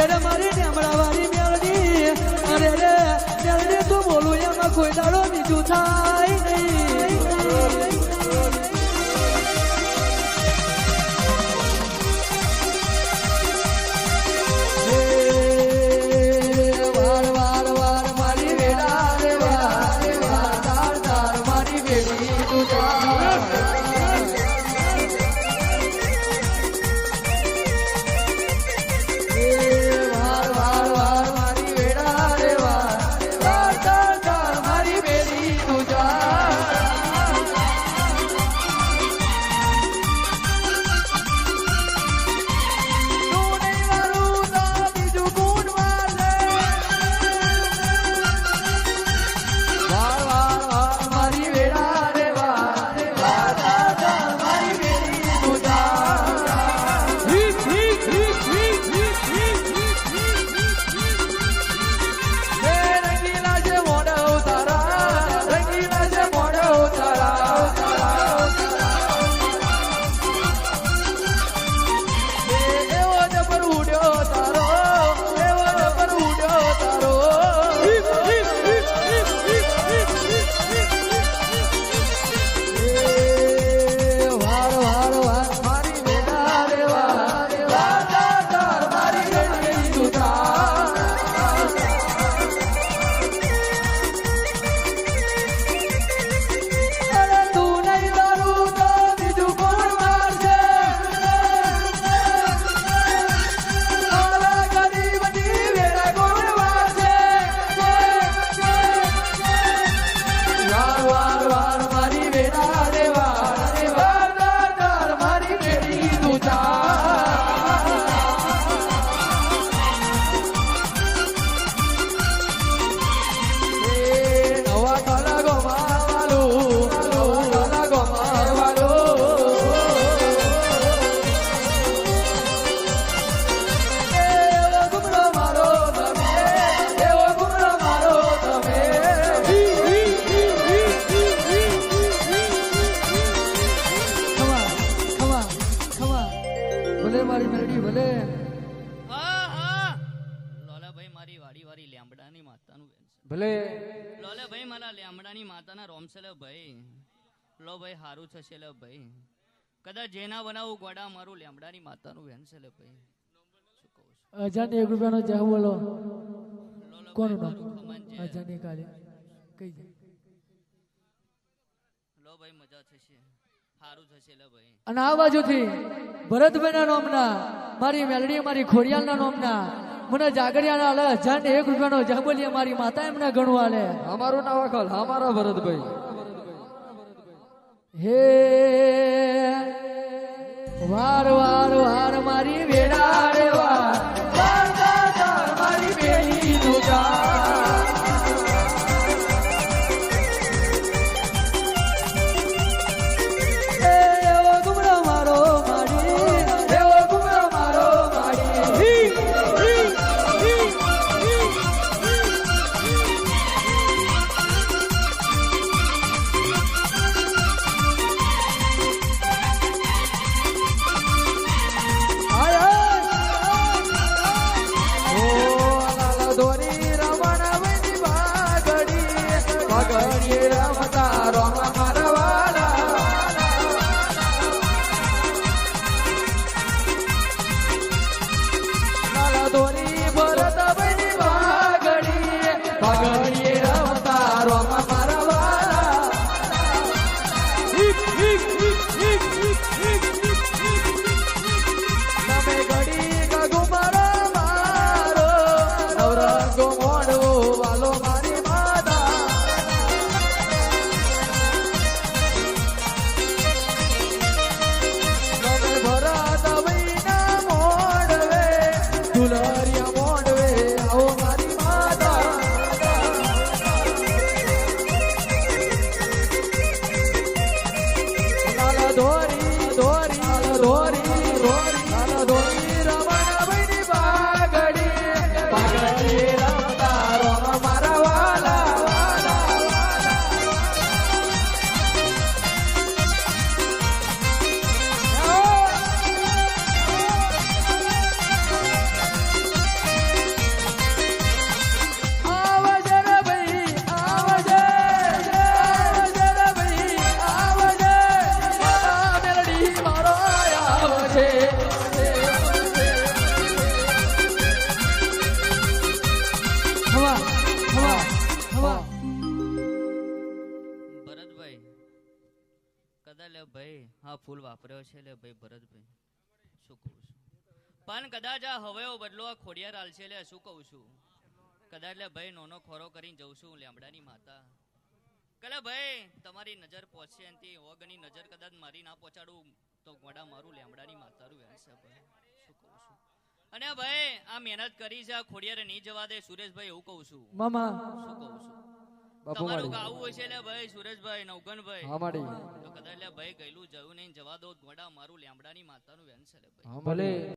અરે રે મારી નેમડા વાળી મેલડી અરે રે મેલડી તું બોલું એમાં કોઈ દાડો બીજું થાય નહીં ભલે લોલે ભાઈ મારા લેમડાની માતાના રોમસેલે ભાઈ લો ભાઈ હારું થશે લે ભાઈ કદાચ જેના બનાવું ગોડા મારું લેમડાની માતાનું વેનસે લે ભાઈ શું કહું છું અજાને 1 રૂપિયાનો જાવ બોલો કોનું નામ અજાને કાલે કઈ દે લો ભાઈ મજા થશે હારું થશે લે ભાઈ અને આ બાજુથી ભરતભાઈના નામના મારી મેલડી મારી ખોડિયાલના નામના મને જાગડિયાના આલે 1 રૂપિયાનો જાંબોલિયા મારી માતા એમને ગણવા આલે અમારું નામ અકલ અમારા ભરતભાઈ હે વાર વાર વાર મારી વેડા રે વાર વાર વાર મારી બેલી તુજા લે ભાઈ હા ફૂલ વાપર્યો છે લે ભાઈ ભરતભાઈ શું કહું છું પણ કદાચ આ હવેઓ બદલો આ ખોડિયાર હાલ છે લે શું કહું છું કદાચ લે ભાઈ નોનો ખોરો કરીને જઉં છું લેમડાની માતા કલે ભાઈ તમારી નજર પહોંચશે એનથી ઓગની નજર કદાચ મારી ના પહોંચાડું તો ગોડા મારું લેમડાની માતારું વેણશે ભાઈ શું કહું છું અને ભાઈ આ મહેનત કરી છે આ ખોડિયારે નહીં જવા દે સુરેશભાઈ એવું કહું છું મામા શું કહું છું બાપુ તમારું માડી ગાવું હોય છે લે ભાઈ સુરેશભાઈ નવગણભાઈ હા માડી તો કદાચ લે ભાઈ ગયેલું જયું નહીં જવા દો ગોડા મારું લેમડાની માતાનું વેણ છે લે ભાઈ હા ભલે